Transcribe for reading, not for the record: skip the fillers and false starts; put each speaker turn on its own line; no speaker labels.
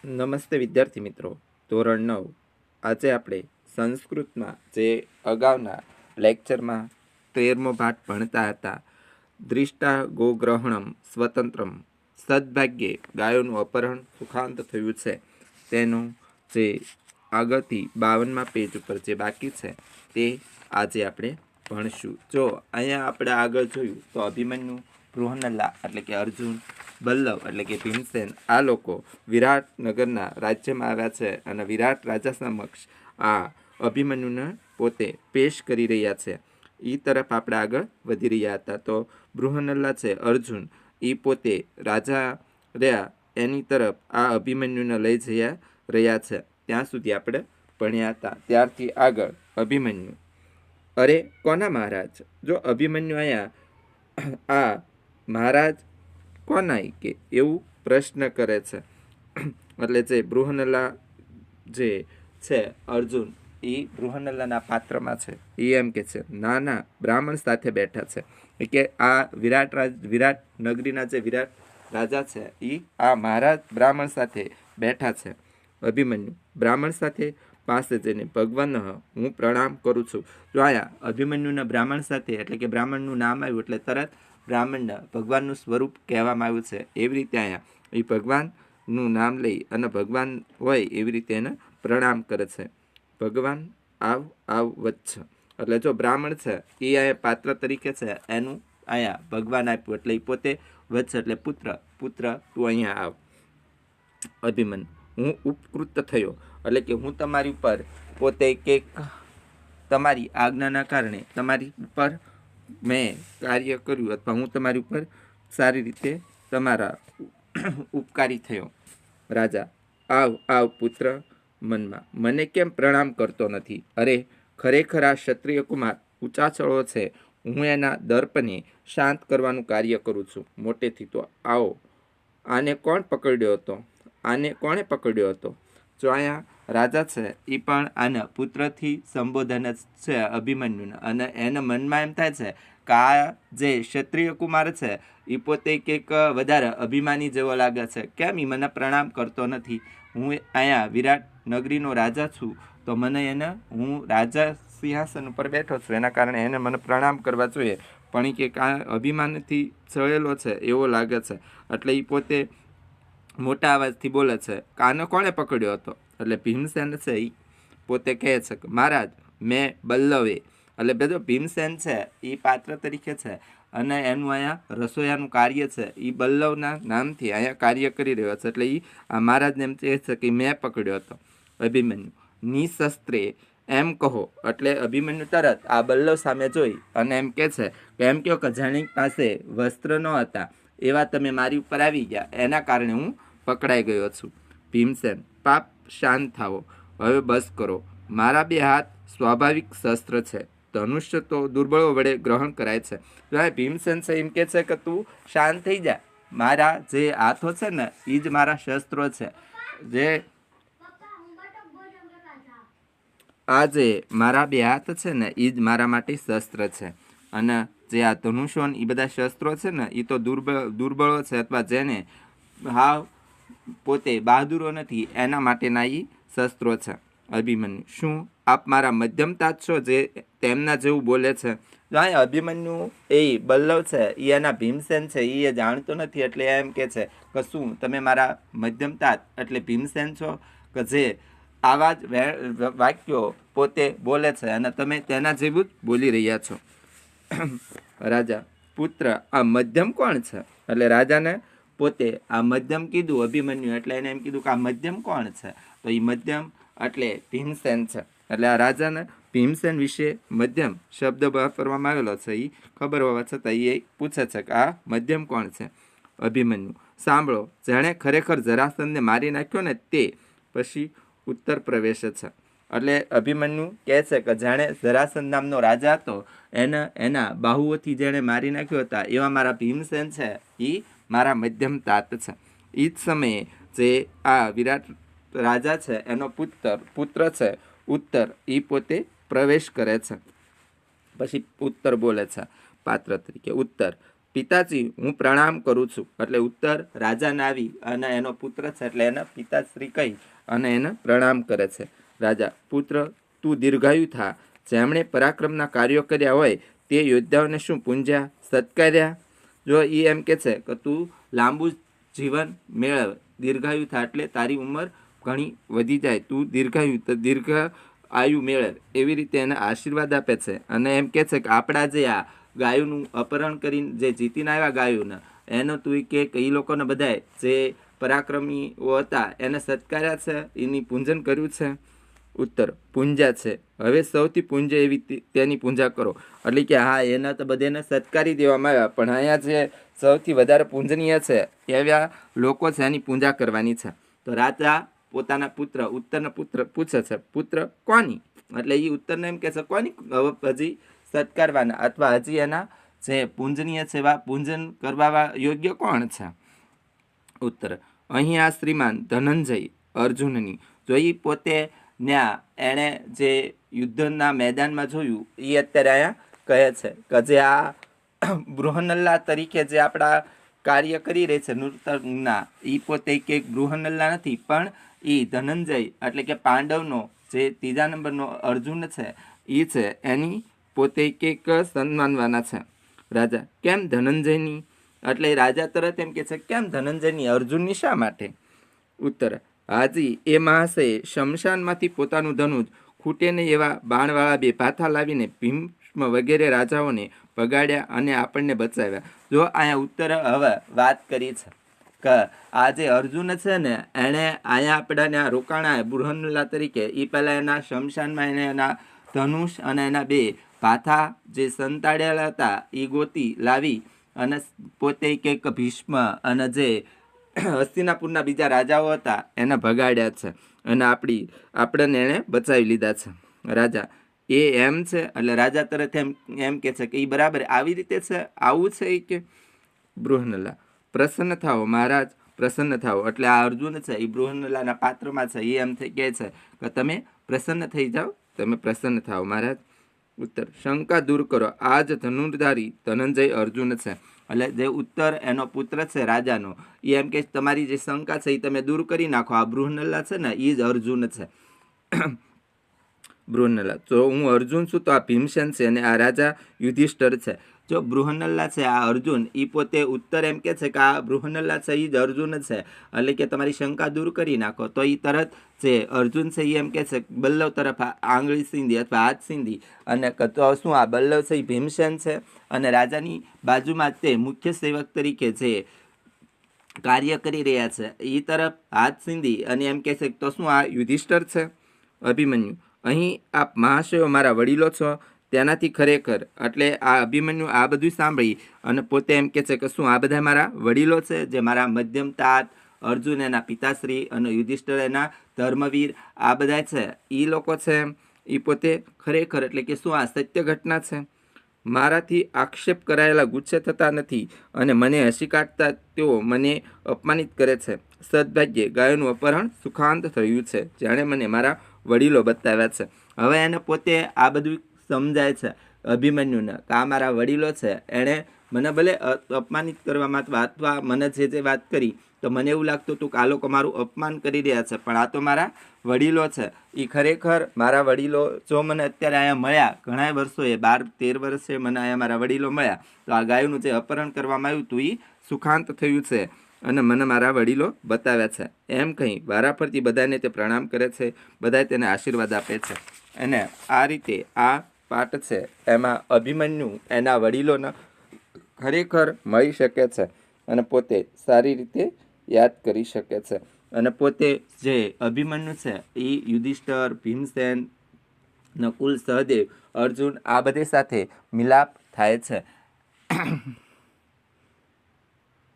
નમસ્તે વિદ્યાર્થી મિત્રો, ધોરણ 9 આજે આપણે સંસ્કૃતમાં જે અગાઉના લેક્ચરમાં 13મો પાઠ ભણતા હતા, દૃષ્ટા ગોગ્રહણમ સ્વતંત્રમ સદભાગ્યે ગાયોનું અપહરણ સુખાંત થયું છે તેનું જે આગળથી 52મા પેજ ઉપર જે બાકી છે તે આજે આપણે ભણશું. જો અહીંયા આપણે આગળ જોયું તો અભિમન્યુ, બૃહન્નલા એટલે કે અર્જુન, બલ્લવ એટલે કે ભીમસેન આ લોકો વિરાટનગરના રાજ્યમાં આવ્યા છે અને વિરાટ રાજા સમક્ષ આ અભિમન્યુને પોતે પેશ કરી રહ્યા છે. એ તરફ આપણે આગળ વધી રહ્યા હતા. તો બૃહન્નલા છે અર્જુન, એ પોતે રાજા રહ્યા એની તરફ આ અભિમન્યુને લઈ જઈ રહ્યા છે. ત્યાં સુધી આપણે ભણ્યા હતા. ત્યારથી આગળ અભિમન્યુ, અરે કોના મહારાજ? જો અભિમન્યુ અહીંયા આ મહારાજ કોના કે એવું પ્રશ્ન કરે છે. એટલે જે બૃહન્નલા જે છે અર્જુન, એ બૃહન્નલાના પાત્રમાં છે. એ એમ કે છે ના ના, બ્રાહ્મણ સાથે બેઠા છે. કે આ વિરાટ નગરીના જે વિરાટ રાજા છે એ આ મહારાજ બ્રાહ્મણ સાથે બેઠા છે. અભિમન્યુ બ્રાહ્મણ સાથે પાસે જઈને ભગવાન હું પ્રણામ કરું છું. જો આયા અભિમન્યુના બ્રાહ્મણ સાથે એટલે કે બ્રાહ્મણનું નામ આવ્યું એટલે તરત બ્રાહ્મણને ભગવાનનું સ્વરૂપ કહેવામાં આવ્યું છે. એવી રીતે અહીંયા એ ભગવાનનું નામ લઈ અને ભગવાન હોય એવી રીતે એને પ્રણામ કરે છે. ભગવાન આવ વચ્છ એટલે જો બ્રાહ્મણ છે એ અહીંયા પાત્ર તરીકે છે, એનું અહીંયા ભગવાન આપ્યું એટલે એ પોતે વત્સ એટલે પુત્ર તું અહીંયા આવ. અભિમન્યુ હું ઉપકૃત થયો એટલે કે હું તમારી ઉપર પોતે કે તમારી આજ્ઞાના કારણે તમારી ઉપર મેં કાર્ય કર્યું અથવા હું તમારી ઉપર સારી રીતે તમારા ઉપકારી થયો. રાજા આવ પુત્ર, મનમાં મને કેમ પ્રણામ કરતો નથી? અરે ખરેખર આ ક્ષત્રિય કુમાર ઊંચા ચડો છે. હું એના દર્પને શાંત કરવાનું કાર્ય કરું છું. મોટેથી તો આવો. આને કોણે પકડ્યો હતો? જો અહીંયા રાજા છે એ પણ આને પુત્રથી સંબોધન જ છે અભિમન્યુને, અને એના મનમાં એમ થાય છે કે આ જે ક્ષત્રિય કુમાર છે એ પોતે કંઈક વધારે અભિમાની જેવો લાગે છે. કેમ એ મને પ્રણામ કરતો નથી? હું અહીંયા વિરાટ નગરીનો રાજા છું, તો મને હું રાજા સિંહાસન ઉપર બેઠો છું, એના કારણે એને મને પ્રણામ કરવા જોઈએ. પણ એ કંઈક આ અભિમાનથી છળેલો છે એવો લાગે છે. એટલે એ પોતે મોટા અવાજથી બોલે છે કે આને કોણે પકડ્યો હતો? એટલે ભીમસેન છે એ પોતે કહે છે કે મહારાજ મેં બલ્લવે, એટલે બધો ભીમસેન છે એ પાત્ર તરીકે છે અને એનું અહીંયા રસોયાનું કાર્ય છે એ બલ્લવના નામથી અહીંયા કાર્ય કરી રહ્યો છે. એટલે એ આ મહારાજને એમ કહે છે કે મેં પકડ્યો હતો. અભિમન્યુ નિશસ્ત્રે એમ કહો. એટલે અભિમન્યુ તરત આ બલ્લવ સામે જોઈ અને એમ કહે છે કે એમ કહો કે જેની પાસે વસ્ત્ર ન હતા એવા તમે મારી ઉપર આવી ગયા, એના કારણે હું પકડાઈ ગયો છું. ભીમસેન પાપ શાંત થાવો, હવે બસ કરો. મારા બે હાથ સ્વાભાવિક શસ્ત્ર છે, ધનુષ્ય તો દુર્બળો વડે ગ્રહણ કરાય છે. ભીમસેન છે એમ કે છે કે તું શાંત થઈ જા, મારા જે હાથો છે ને એ જ મારા શસ્ત્રો છે. જે આ જે મારા બે હાથ છે ને એ જ મારા માટે શસ્ત્ર છે, અને જે આ ધનુષ્યો એ બધા શસ્ત્રો છે ને એ તો દુર્બળો છે અથવા જેને હાવ પોતે બહાદુરો નથી એના માટેના એ શસ્ત્રો છે. અભિમન્યુ શું આપ મારા મધ્યમતા છો જે તેમના જેવું બોલે છે? જો અહીં અભિમન્યુ એ બલ્લવ છે એ એના ભીમસેન છે એ જાણતો નથી, એટલે એમ કે છે કે શું તમે મારા મધ્યમતા એટલે ભીમસેન છો કે જે આવા જ વાક્યો પોતે બોલે છે અને તમે તેના જેવું જ બોલી રહ્યા છો? રાજા પુત્ર આ મધ્યમ કોણ છે? એટલે રાજાને પોતે આ મધ્યમ કીધું અભિમન્યુ, એટલે એને એમ કીધું કે આ મધ્યમ કોણ છે? તો એ મધ્યમ એટલે ભીમસેન છે. એટલે આ રાજાને ભીમસેન વિશે મધ્યમ શબ્દ વાપરવામાં આવેલો છે એ ખબર હોવા છતાં એ પૂછે છે કે આ મધ્યમ કોણ છે? અભિમન્યુ સાંભળો, જેણે ખરેખર જરાસંધને મારી નાખ્યો ને તે પછી ઉત્તર પ્રવેશે છે. એટલે અભિમન્યુ કહે છે કે જાણે જરાસંધ નામનો રાજા હતો એને એના બાહુઓથી જેણે મારી નાખ્યો હતા એવા મારા ભીમસેન છે એ મારા મધ્યમ તાત છે. એ જ સમયે જે આ વિરાટ રાજા છે એનો પુત્ર છે ઉત્તર, એ પોતે પ્રવેશ કરે છે. પછી ઉત્તર બોલે છે પાત્ર તરીકે. ઉત્તર પિતાજી હું પ્રણામ કરું છું. એટલે ઉત્તર રાજાને આવી અને એનો પુત્ર છે એટલે એના પિતાશ્રી કહી અને એને પ્રણામ કરે છે. રાજા પુત્ર તું દીર્ઘાયુ થા, જેમણે પરાક્રમના કાર્યો કર્યા હોય તે યોદ્ધાઓને શું પૂંજ્યા સત્કાર્યા? જો એ એમ કે છે કે તું લાંબુ જીવન મેળવ, દીર્ઘાયુ થા એટલે તારી ઉંમર ઘણી વધી જાય, તું દીર્ઘાયુ તો દીર્ઘ આયુ મેળવ, એવી રીતે એને આશીર્વાદ આપે છે. અને એમ કે છે કે આપણા જે આ ગાયોનું અપહરણ કરીને જે જીતીને આવ્યા ગાયોને એનો તું કે એ લોકોને બધાય જે પરાક્રમીઓ હતા એને સત્કાર્યા છે, એની પૂંજન કર્યું છે. ઉત્તર પૂંજા છે, હવે સૌથી પૂંજે એવી તેની પૂંજા કરો. એટલે કે હા એના તો બધાને સત્કારી દેવામાં આવ્યા, પણ અહીંયા જે સૌથી વધારે પૂંજનીય છે એવા લોકો છે એની પૂજા કરવાની છે. તો રાજા પોતાના પુત્ર ઉત્તરના પુત્ર પૂછે છે, પુત્ર કોની? એટલે એ ઉત્તરને એમ કહે છે કોની હજી સત્કારવાના અથવા હજી એના જે પૂંજનીય છે એવા પૂંજન કરવા યોગ્ય કોણ છે? ઉત્તર અહીં આ શ્રીમાન ધનંજય અર્જુનની. જો એ પોતે ન્યા એણે જે યુદ્ધના મેદાનમાં જોયું એ અત્યારે અહીંયા કહે છે કે જે આ બૃહનલ્લા તરીકે જે આપણા કાર્ય કરી રહી છે નૃતંગના, એ પોતે કે બૃહનલ્લા નથી પણ એ ધનંજય એટલે કે પાંડવનો જે ત્રીજા નંબરનો અર્જુન છે એ છે, એની પોતે કંઈક સન્માનવાના છે. રાજા કેમ ધનંજયની? એટલે રાજા તરત એમ કે છે કેમ ધનંજયની, અર્જુનની શા માટે? ઉત્તર હાજી એ મહાશય શમશાનમાંથી પોતાનું ધનુજ ખૂટે નહીં એવા બાણવાળા 2 ભાથા લાવીને ભીષ્મ વગેરે રાજાઓને ભગાડ્યા અને આપણને બચાવ્યા. જો અહીંયા ઉત્તર હવે વાત કરી છે કે આ જે અર્જુન છે ને એણે અહીંયા આપણાને રોકાણા બૃહનલ્લા તરીકે, એ પહેલાં એના શમશાનમાં એને એના ધનુષ અને એના 2 ભાથા જે સંતાડેલા હતા એ ગોતી લાવી અને પોતે કંઈક ભીષ્મ અને જે હસ્તિનાપુરના બીજા રાજાઓ હતા એને ભગાડ્યા છે અને આપણને એણે બચાવી લીધા છે. રાજા એ એમ છે? એટલે રાજા તરત એમ કે છે કે એ બરાબર આવી રીતે છે, આવું છે એ કે? બૃહનલ્લા પ્રસન્ન થાઓ મહારાજ, પ્રસન્ન થાઓ. એટલે આ અર્જુન છે એ બૃહનલ્લાના પાત્રમાં છે, એ એમ કહે છે કે તમે પ્રસન્ન થઈ જાઓ, તમે પ્રસન્ન થાઓ મહારાજ. ઉત્તર શંકા દૂર કરો, આ જ ધનુર્ધારી ધનંજય અર્જુન છે. એટલે જે ઉત્તર એનો પુત્ર છે રાજાનો, એ એમ કે તમારી જે શંકા છે એ તમે દૂર કરી નાખો, આ બૃહનલ્લા છે ને એ જ અર્જુન છે. બૃહનલ્લા જો હું અર્જુન છું તો આ ભીમસેન છે અને આ રાજા યુધિષ્ઠર છે. જો બૃહનલ્લા છે આ અર્જુન, એ પોતે ઉત્તર એમ કે છે કે આ બૃહનલ્લા છે એ જ અર્જુન છે, એટલે કે તમારી શંકા દૂર કરી નાખો. તો એ તરત જે અર્જુન છે એ એમ કે છે બલ્લવ તરફ આંગળી સીંધી અથવા હાથ સીંધી અને તો શું આ બલ્લવ છે એ ભીમસેન છે અને રાજાની બાજુમાં તે મુખ્ય સેવક તરીકે જે કાર્ય કરી રહ્યા છે એ તરફ હાથ સીંધી અને એમ કહે છે તો શું આ યુધિષ્ઠર છે? અભિમન્યુ અહીં આપ મહાશયો મારા વડીલો છો તેનાથી ખરેખર. એટલે આ અભિમન્યુ આ બધું સાંભળી અને પોતે એમ કે છે કે શું આ બધા મારા વડીલો છે, જે મારા મધ્યમ તાત અર્જુન એના પિતાશ્રી અને યુધિષ્ઠિર એના ધર્મવીર આ બધા છે એ લોકો છે, એ પોતે ખરેખર એટલે કે શું આ સત્ય ઘટના છે? મારાથી આક્ષેપ કરાયેલા ગુસ્સે થતા નથી અને મને હસી કાઢતા તેઓ મને અપમાનિત કરે છે. સદભાગ્યે ગાયોનું અપહરણ સુખાંત થયું છે, જાણે મને મારા વડીલો બતાવ્યા છે. હવે એને પોતે આ બધું સમજાય છે અભિમન્યુને કે આ મારા વડીલો છે, એણે મને ભલે અપમાનિત કરવામાં અથવા મને જે વાત કરી તો મને એવું લાગતું હતું કે આ લોકો મારું અપમાન કરી રહ્યા છે, પણ આ તો મારા વડીલો છે. એ ખરેખર મારા વડીલો જો મને અત્યારે અહીંયા મળ્યા ઘણા વર્ષોએ 12-13 વર્ષે મને અહીંયા મારા વડીલો મળ્યા, તો આ ગાયોનું જે અપહરણ કરવામાં આવ્યું હતું એ સુખાંત થયું છે અને મને મારા વડીલો બતાવ્યા છે. એમ કહી વારાફરતી બધાને તે પ્રણામ કરે છે, બધા તેને આશીર્વાદ આપે છે. અને આ રીતે આ પાઠ છે એમાં અભિમન્યુ એના વડીલોને ખરેખર મળી શકે છે અને પોતે સારી રીતે યાદ કરી શકે છે. અને પોતે જે અભિમન્યુ છે એ યુધિષ્ઠર, ભીમસેન, નકુલ, સહદેવ, અર્જુન આ બધે સાથે મિલાપ થાય છે.